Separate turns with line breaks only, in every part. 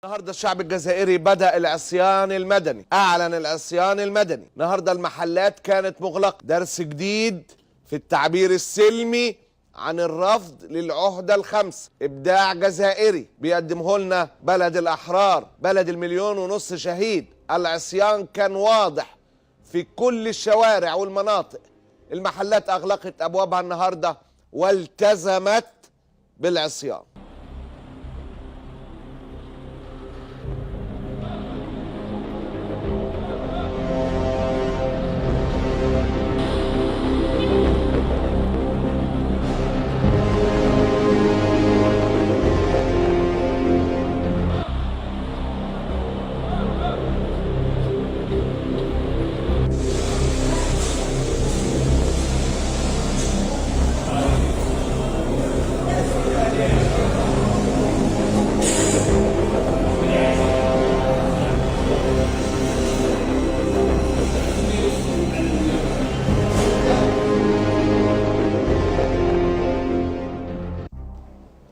النهارده الشعب الجزائري بدأ العصيان المدني، أعلن العصيان المدني. النهارده المحلات كانت مغلقة، درس جديد في التعبير السلمي عن الرفض للعهدة الخمس. إبداع جزائري بيقدمه لنا بلد الأحرار، بلد 1.5 مليون شهيد. العصيان كان واضح في كل الشوارع والمناطق. المحلات أغلقت أبوابها النهارده والتزمت بالعصيان.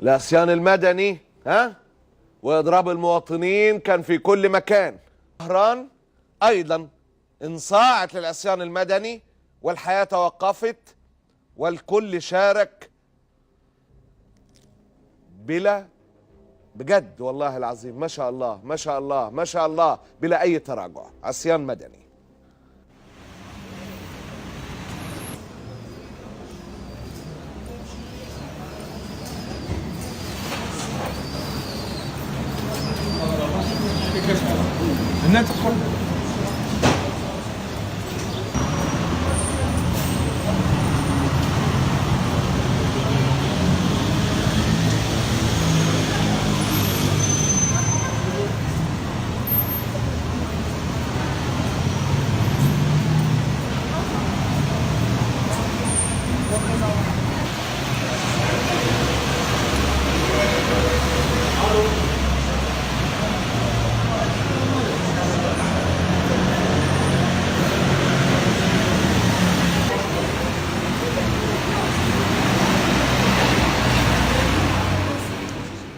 العصيان المدني واضراب المواطنين كان في كل مكان. طهران ايضا انصاعت للعصيان المدني والحياة توقفت والكل شارك بلا، بجد والله العظيم ما شاء الله ما شاء الله ما شاء الله، بلا اي تراجع. عصيان مدني.
الناس تدخل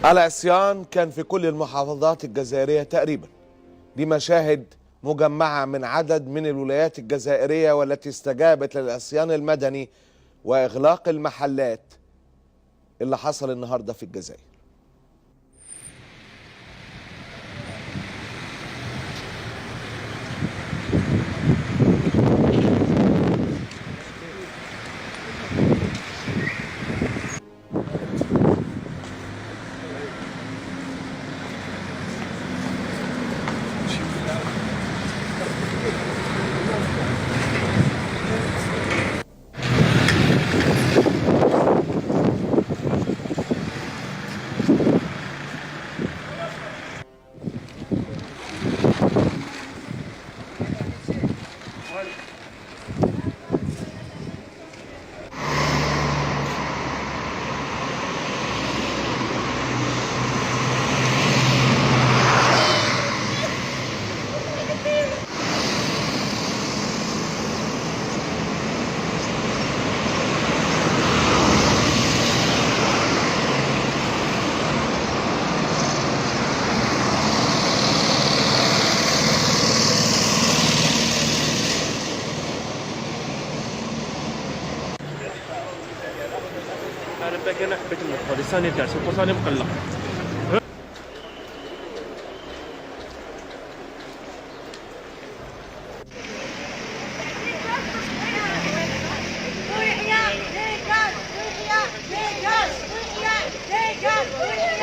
العصيان كان في كل المحافظات الجزائرية تقريبا. دي مشاهد مجمعة من عدد من الولايات الجزائرية والتي استجابت للعصيان المدني وإغلاق المحلات اللي حصل النهاردة في الجزائر.
انا حبيت نوضح لساني تاع لساني مقلق.
Dégage, dégage, dégage, dégage, dégage,